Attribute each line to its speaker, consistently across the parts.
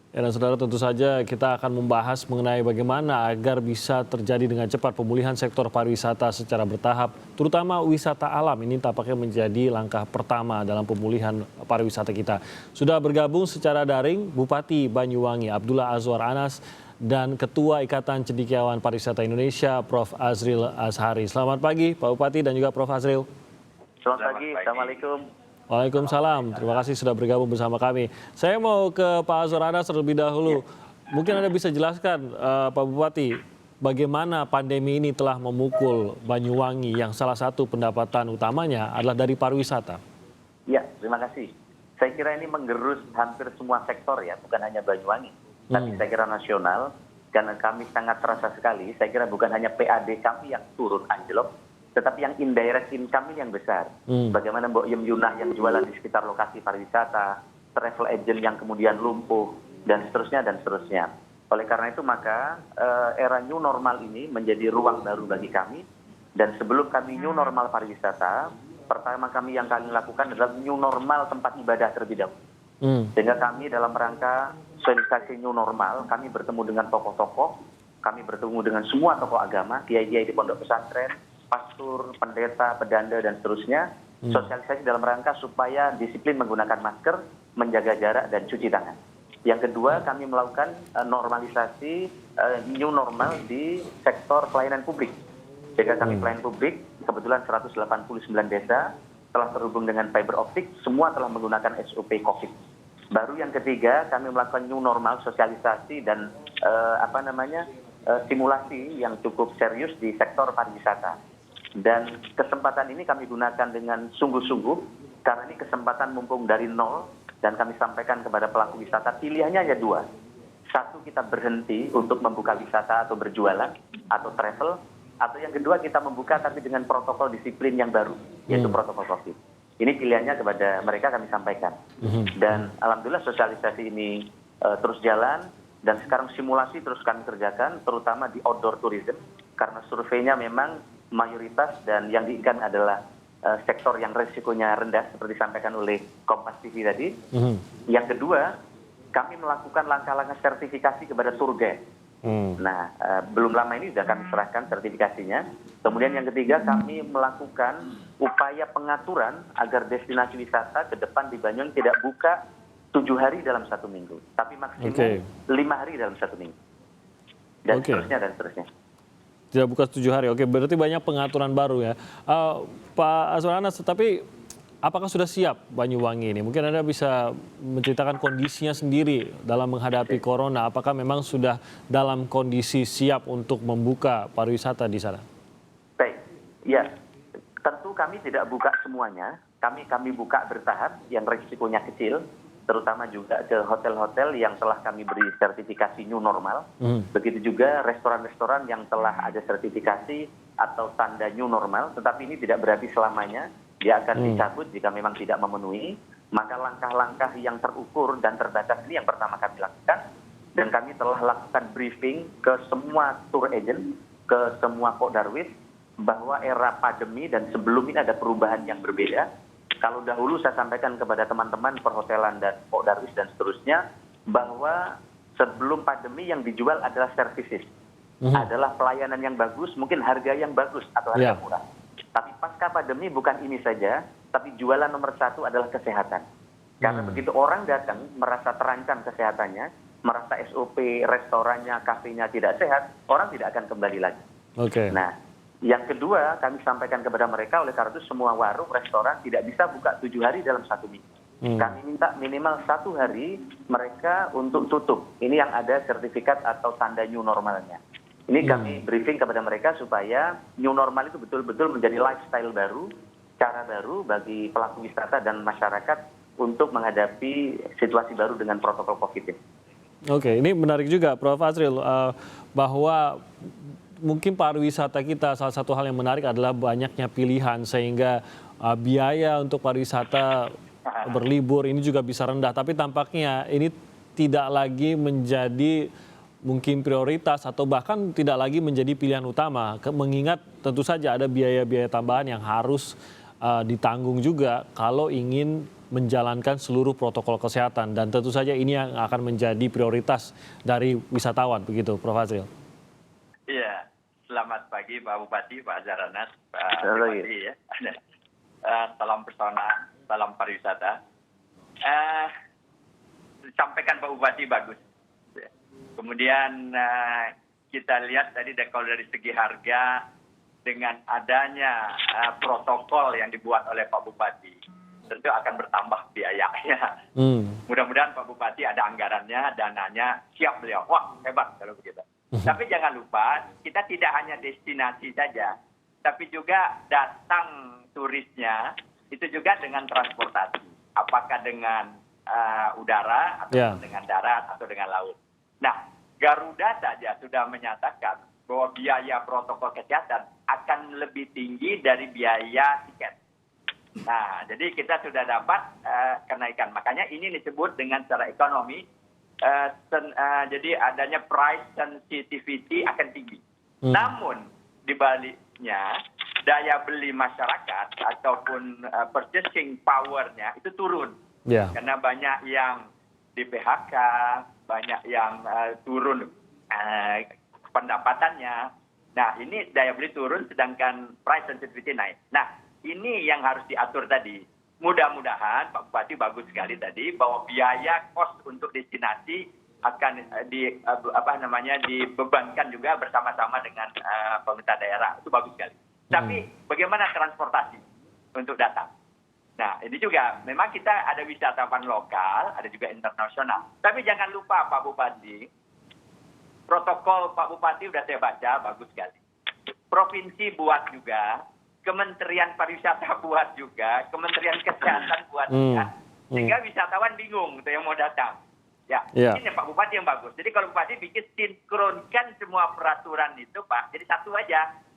Speaker 1: Ya, dan saudara, tentu saja kita akan membahas mengenai bagaimana agar bisa terjadi dengan cepat pemulihan sektor pariwisata secara bertahap, terutama wisata alam. Ini tampaknya menjadi langkah pertama dalam pemulihan pariwisata kita. Sudah bergabung secara daring Bupati Banyuwangi Abdullah Azwar Anas dan Ketua Ikatan Cendekiawan Pariwisata Indonesia Prof. Azril Azhari. Selamat pagi Pak Bupati dan juga Prof. Azril.
Speaker 2: Selamat pagi, Assalamualaikum.
Speaker 1: Waalaikumsalam, terima kasih sudah bergabung bersama kami. Saya mau ke Pak Azwar Anas terlebih dahulu. Mungkin Anda bisa jelaskan, Pak Bupati, bagaimana pandemi ini telah memukul Banyuwangi yang salah satu pendapatan utamanya adalah dari pariwisata.
Speaker 2: Ya, terima kasih. Saya kira ini menggerus hampir semua sektor ya, bukan hanya Banyuwangi. Tapi saya kira nasional, karena kami sangat terasa sekali, saya kira bukan hanya PAD kami yang turun anjlok, tetapi yang indirect income ini yang besar. Bagaimana Mbok Yem Yunah yang jualan di sekitar lokasi pariwisata, travel agent yang kemudian lumpuh, dan seterusnya, dan seterusnya. Oleh karena itu maka era new normal ini menjadi ruang baru bagi kami. Dan sebelum kami new normal pariwisata, pertama kami yang kami lakukan adalah new normal tempat ibadah terlebih dahulu. Sehingga kami dalam rangka sosialisasi new normal, kami bertemu dengan tokoh-tokoh, kami bertemu dengan semua tokoh agama, kiai-kiai di pondok pesantren, pastor, pendeta, pedanda, dan seterusnya, sosialisasi dalam rangka supaya disiplin menggunakan masker, menjaga jarak, dan cuci tangan. Yang kedua, kami melakukan normalisasi new normal di sektor pelayanan publik. Jika kami pelayanan publik, kebetulan 189 desa telah terhubung dengan fiber optik, semua telah menggunakan SOP COVID. Baru yang ketiga, kami melakukan new normal sosialisasi dan simulasi yang cukup serius di sektor pariwisata. Dan kesempatan ini kami gunakan dengan sungguh-sungguh, karena ini kesempatan mumpung dari nol, dan kami sampaikan kepada pelaku wisata, pilihannya hanya dua. Satu, kita berhenti untuk membuka wisata atau berjualan, atau travel, atau yang kedua kita membuka tapi dengan protokol disiplin yang baru, yaitu protokol COVID. Ini pilihannya kepada mereka kami sampaikan. Dan alhamdulillah sosialisasi ini terus jalan, dan sekarang simulasi terus kami kerjakan, terutama di outdoor tourism, karena surveinya memang mayoritas dan yang diinginkan adalah sektor yang resikonya rendah, seperti disampaikan oleh Kompas TV tadi. Yang kedua, kami melakukan langkah-langkah sertifikasi kepada tour guide. Nah, belum lama ini sudah kami serahkan sertifikasinya. Kemudian yang ketiga, kami melakukan upaya pengaturan agar destinasi wisata ke depan di Banyuwangi tidak buka 7 hari dalam 1 minggu, tapi maksimum 5 hari dalam 1 minggu. Dan seterusnya, dan seterusnya.
Speaker 1: Tidak buka 7 hari, oke, berarti banyak pengaturan baru ya. Pak Azwar Anas, tapi apakah sudah siap Banyuwangi ini? Mungkin Anda bisa menceritakan kondisinya sendiri dalam menghadapi corona. Apakah memang sudah dalam kondisi siap untuk membuka pariwisata di sana?
Speaker 2: Baik, ya, tentu kami tidak buka semuanya. Kami buka bertahap yang risikonya kecil, terutama juga ke hotel-hotel yang telah kami beri sertifikasi new normal. Begitu juga restoran-restoran yang telah ada sertifikasi atau tanda new normal, tetapi ini tidak berarti selamanya. Dia akan dicabut jika memang tidak memenuhi. Maka langkah-langkah yang terukur dan terbatas ini yang pertama kami lakukan. Dan kami telah lakukan briefing ke semua tour agent, ke semua Pokdarwis, bahwa era pandemi dan sebelum ini ada perubahan yang berbeda. Kalau dahulu saya sampaikan kepada teman-teman perhotelan dan Pokdarwis dan seterusnya, bahwa sebelum pandemi yang dijual adalah services, adalah pelayanan yang bagus, mungkin harga yang bagus atau harga murah. Tapi pasca pandemi bukan ini saja, tapi jualan nomor satu adalah kesehatan. Karena begitu orang datang merasa terancam kesehatannya, merasa SOP restorannya, kafenya tidak sehat, orang tidak akan kembali lagi. Nah, yang kedua, kami sampaikan kepada mereka, oleh karena itu semua warung, restoran tidak bisa buka 7 hari dalam 1 minggu. Kami minta minimal 1 hari mereka untuk tutup. Ini yang ada sertifikat atau tanda new normalnya. Ini kami briefing kepada mereka supaya new normal itu betul-betul menjadi lifestyle baru, cara baru bagi pelaku wisata dan masyarakat untuk menghadapi situasi baru dengan protokol COVID ini.
Speaker 1: Oke, ini menarik juga Prof. Azril, bahwa mungkin pariwisata kita salah satu hal yang menarik adalah banyaknya pilihan, sehingga biaya untuk pariwisata berlibur ini juga bisa rendah. Tapi tampaknya ini tidak lagi menjadi mungkin prioritas atau bahkan tidak lagi menjadi pilihan utama, mengingat tentu saja ada biaya-biaya tambahan yang harus ditanggung juga kalau ingin menjalankan seluruh protokol kesehatan. Dan tentu saja ini yang akan menjadi prioritas dari wisatawan, begitu Prof. Azril.
Speaker 3: Iya, selamat pagi Pak Bupati, Pak Azharanas, Pak
Speaker 2: Selamat
Speaker 3: Bupati ya. Salam pesona, salam pariwisata. Disampaikan Pak Bupati bagus. Kemudian kita lihat tadi kalau dari segi harga dengan adanya protokol yang dibuat oleh Pak Bupati, tentu akan bertambah biayanya. Mudah-mudahan Pak Bupati ada anggarannya, dananya, siap beliau. Wah, hebat kalau begitu. Tapi jangan lupa, kita tidak hanya destinasi saja, tapi juga datang turisnya, itu juga dengan transportasi. Apakah dengan udara, atau dengan darat, atau dengan laut. Nah, Garuda saja sudah menyatakan bahwa biaya protokol kesehatan akan lebih tinggi dari biaya tiket. Nah, jadi kita sudah dapat kenaikan. Makanya ini disebut dengan secara ekonomi, jadi adanya price sensitivity akan tinggi. Namun, dibaliknya, daya beli masyarakat ataupun purchasing power-nya itu turun. Karena banyak yang di PHK, banyak yang turun pendapatannya. Nah, ini daya beli turun sedangkan price sensitivity naik. Nah, ini yang harus diatur tadi. Mudah-mudahan Pak Bupati bagus sekali tadi bahwa biaya kos untuk destinasi akan dibebankan juga bersama-sama dengan pemerintah daerah. Itu bagus sekali. Tapi bagaimana transportasi untuk datang? Nah, ini juga memang kita ada wisatawan lokal, ada juga internasional. Tapi jangan lupa Pak Bupati, protokol Pak Bupati sudah saya baca, bagus sekali. Provinsi buat juga, Kementerian Pariwisata buat juga, Kementerian Kesehatan buat juga. Sehingga wisatawan bingung tuh yang mau datang. Ya, ini Pak Bupati yang bagus. Jadi kalau Bupati bikin sinkronkan semua peraturan itu Pak, jadi satu aja.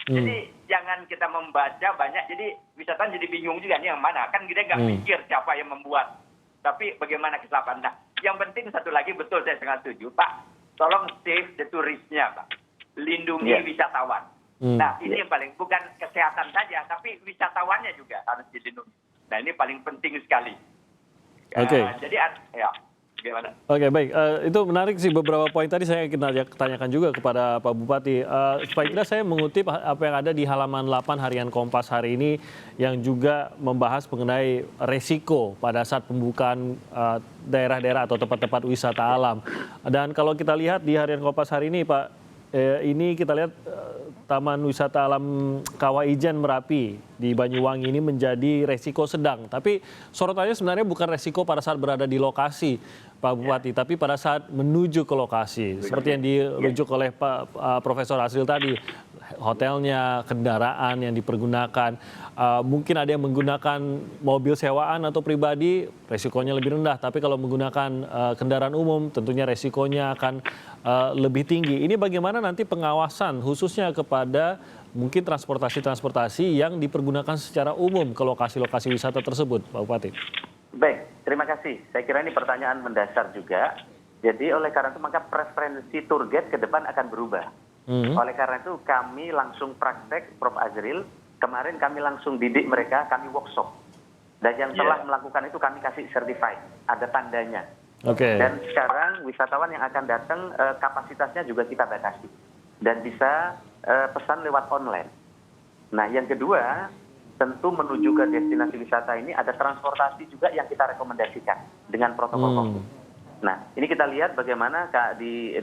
Speaker 3: Jadi jangan kita membaca banyak, jadi wisatawan jadi bingung juga nih yang mana. Kan kita nggak mikir siapa yang membuat. Tapi bagaimana kesalahan. Nah, yang penting satu lagi, betul saya sangat setuju. Pak, tolong save the turisnya Pak. Lindungi wisatawan. Nah, ini yang paling, bukan kesehatan saja, tapi wisatawannya juga harus dilindungi. Nah, ini paling penting sekali. Jadi, ya. Gimana?
Speaker 1: Oke, baik. Itu menarik sih beberapa poin tadi saya ingin tanyakan juga kepada Pak Bupati. Supaya tidak saya mengutip apa yang ada di halaman 8 harian Kompas hari ini yang juga membahas mengenai resiko pada saat pembukaan daerah-daerah atau tempat-tempat wisata alam. Dan kalau kita lihat di harian Kompas hari ini Pak, ini kita lihat Taman Wisata Alam Kawah Ijen Merapi di Banyuwangi ini menjadi resiko sedang. Tapi sorotannya sebenarnya bukan resiko pada saat berada di lokasi, Pak Bupati, tapi pada saat menuju ke lokasi. Seperti yang dirujuk oleh Pak Profesor Azril tadi, hotelnya, kendaraan yang dipergunakan. Mungkin ada yang menggunakan mobil sewaan atau pribadi, resikonya lebih rendah. Tapi kalau menggunakan kendaraan umum, tentunya resikonya akan lebih tinggi. Ini bagaimana nanti pengawasan khususnya kepada mungkin transportasi-transportasi yang dipergunakan secara umum ke lokasi-lokasi wisata tersebut, Pak Bupati?
Speaker 2: Baik, terima kasih. Saya kira ini pertanyaan mendasar juga. Jadi oleh karena itu maka preferensi tour guide ke depan akan berubah. Oleh karena itu kami langsung praktek, Prof. Azril, kemarin kami langsung didik mereka, kami workshop. Dan yang telah melakukan itu kami kasih certified, ada tandanya. Dan sekarang wisatawan yang akan datang kapasitasnya juga kita batasi. Dan bisa pesan lewat online. Nah, yang kedua, tentu menuju ke destinasi wisata ini ada transportasi juga yang kita rekomendasikan dengan protokol COVID. Nah, ini kita lihat bagaimana di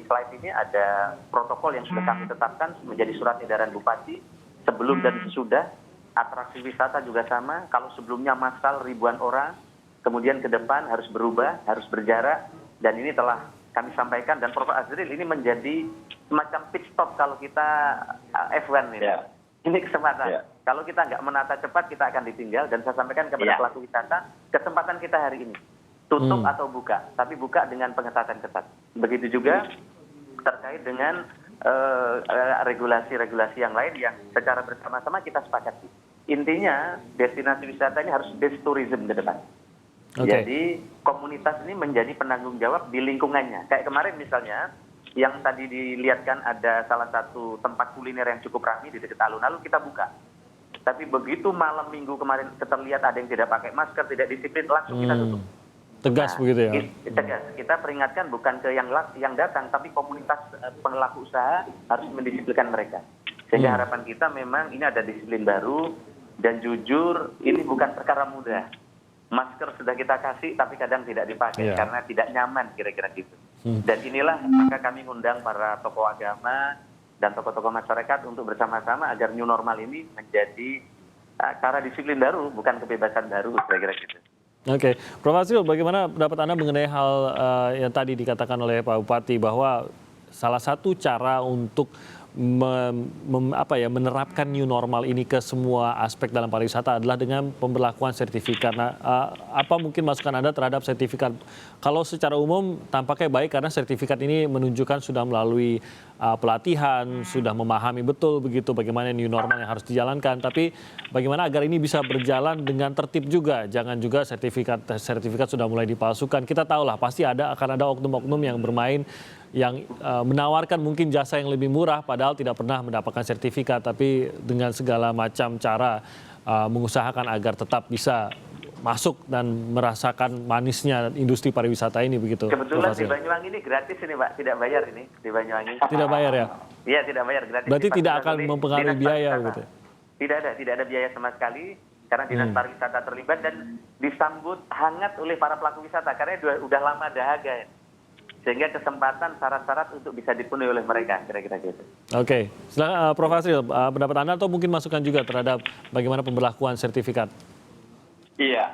Speaker 2: slide ini ada protokol yang sudah kami tetapkan menjadi surat edaran Bupati sebelum dan sesudah. Atraksi wisata juga sama, kalau sebelumnya massal ribuan orang, kemudian ke depan harus berubah, harus berjarak, dan ini telah kami sampaikan, dan Prof. Azril ini menjadi semacam pit stop kalau kita F1 ini. Ini kesempatan. Kalau kita nggak menata cepat, kita akan ditinggal, dan saya sampaikan kepada pelaku wisata, kesempatan kita hari ini. Tutup atau buka, tapi buka dengan pengetatan ketat. Begitu juga terkait dengan regulasi-regulasi yang lain yang secara bersama-sama kita sepakati. Intinya destinasi wisata ini harus best tourism ke depan. Jadi komunitas ini menjadi penanggung jawab di lingkungannya. Kayak kemarin misalnya yang tadi dilihatkan ada salah satu tempat kuliner yang cukup ramai di dekat alun-alun kita buka. Tapi begitu malam minggu kemarin terlihat ada yang tidak pakai masker, tidak disiplin, langsung kita tutup.
Speaker 1: Tegas begitu ya?
Speaker 2: Tegas. Kita peringatkan bukan ke yang datang, tapi komunitas pelaku usaha harus mendisiplinkan mereka. Sehingga harapan kita memang ini ada disiplin baru, dan jujur ini bukan perkara mudah. Masker sudah kita kasih, tapi kadang tidak dipakai karena tidak nyaman, kira-kira gitu. Dan inilah maka kami undang para tokoh agama dan tokoh-tokoh masyarakat untuk bersama-sama agar new normal ini menjadi cara disiplin baru, bukan kebebasan baru, kira-kira gitu.
Speaker 1: Oke, Prof. Azril, bagaimana pendapat Anda mengenai hal yang tadi dikatakan oleh Pak Bupati bahwa salah satu cara untuk menerapkan new normal ini ke semua aspek dalam pariwisata adalah dengan pemberlakuan sertifikat. Nah, apa mungkin masukan Anda terhadap sertifikat? Kalau secara umum tampaknya baik karena sertifikat ini menunjukkan sudah melalui pelatihan, sudah memahami betul begitu bagaimana new normal yang harus dijalankan. Tapi bagaimana agar ini bisa berjalan dengan tertib juga? Jangan juga sertifikat sudah mulai dipalsukan. Kita tahulah pasti akan ada oknum-oknum yang bermain, yang menawarkan mungkin jasa yang lebih murah padahal tidak pernah mendapatkan sertifikat, tapi dengan segala macam cara mengusahakan agar tetap bisa masuk dan merasakan manisnya industri pariwisata ini begitu.
Speaker 2: Kebetulan di Banyuwangi ini gratis ini Pak, tidak bayar ini di Banyuwangi.
Speaker 1: Tidak bayar ya?
Speaker 2: Iya, tidak bayar, gratis.
Speaker 1: Berarti tidak akan mempengaruhi biaya begitu?
Speaker 2: Tidak ada biaya sama sekali karena Dinas Pariwisata terlibat dan disambut hangat oleh para pelaku wisata karena udah lama dahaga ya. Sehingga kesempatan syarat-syarat untuk bisa dipenuhi oleh mereka, kira-kira gitu.
Speaker 1: Oke, silakan Prof. Azril, pendapat Anda atau mungkin masukan juga terhadap bagaimana pemberlakuan sertifikat?
Speaker 3: Iya,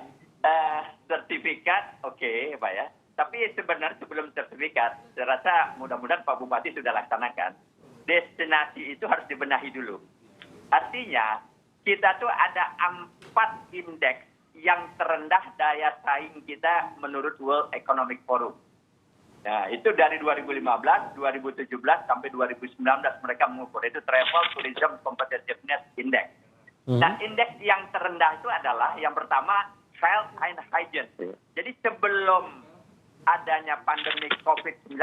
Speaker 3: sertifikat oke, Pak ya. Tapi sebenarnya sebelum sertifikat, saya rasa mudah-mudahan Pak Bupati sudah laksanakan. Destinasi itu harus dibenahi dulu. Artinya, kita tuh ada 4 indeks yang terendah daya saing kita menurut World Economic Forum. Nah, itu dari 2015, 2017, sampai 2019 mereka mengukur. Itu Travel Tourism Competitiveness Index. Nah, indeks yang terendah itu adalah yang pertama, Health and Hygiene. Jadi sebelum adanya pandemi COVID-19,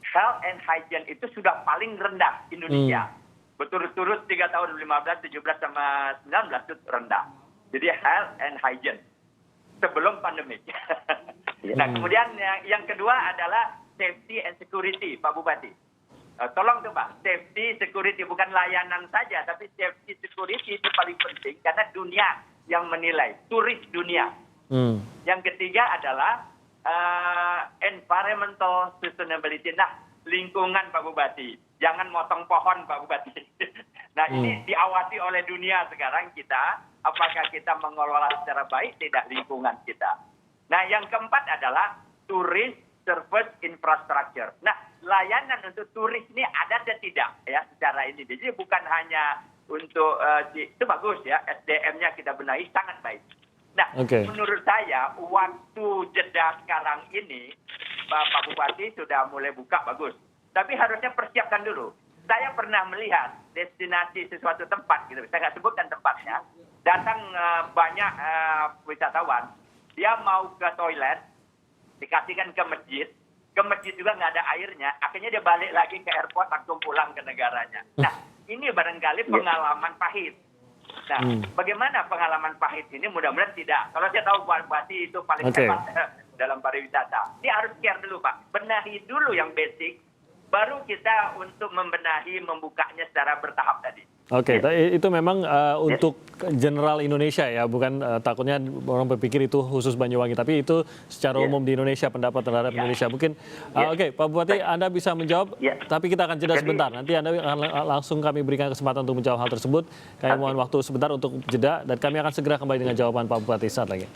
Speaker 3: Health and Hygiene itu sudah paling rendah Indonesia. Berturut-turut 3 tahun, 15, 17, sama 19 itu rendah. Jadi Health and Hygiene sebelum pandemi. Nah, kemudian yang kedua adalah safety and security, Pak Bupati. Tolong tuh Pak, safety security bukan layanan saja, tapi safety security itu paling penting karena dunia yang menilai, turis dunia. Yang ketiga adalah environmental sustainability. Nah, lingkungan Pak Bupati, jangan motong pohon Pak Bupati. Nah, ini diawasi oleh dunia sekarang kita, apakah kita mengelola secara baik tidak lingkungan kita. Nah, yang keempat adalah turis service infrastructure. Nah, layanan untuk turis ini ada dan tidak ya secara ini. Jadi bukan hanya untuk itu bagus ya, SDM-nya kita benahi sangat baik. Nah, menurut saya waktu jeda sekarang ini Pak Bupati sudah mulai buka bagus. Tapi harusnya persiapkan dulu. Saya pernah melihat destinasi sesuatu tempat gitu, saya nggak sebutkan tempatnya, datang banyak wisatawan. Dia mau ke toilet, dikasihkan ke masjid juga nggak ada airnya, akhirnya dia balik lagi ke airport, langsung pulang ke negaranya. Nah, ini barangkali pengalaman pahit. Nah, bagaimana pengalaman pahit ini? Mudah-mudahan tidak. Kalau saya tahu Pak Bupati itu paling hebat dalam pariwisata. Dia harus care dulu Pak, benahi dulu yang basic, baru kita untuk membenahi, membukanya secara bertahap tadi.
Speaker 1: Oke, itu memang untuk general Indonesia ya, bukan takutnya orang berpikir itu khusus Banyuwangi, tapi itu secara umum di Indonesia, pendapat terhadap Indonesia. Mungkin, oke, Pak Bupati, Anda bisa menjawab, tapi kita akan jeda sebentar. Nanti Anda langsung kami berikan kesempatan untuk menjawab hal tersebut. Kami mohon waktu sebentar untuk jeda, dan kami akan segera kembali dengan jawaban Pak Bupati saat lagi.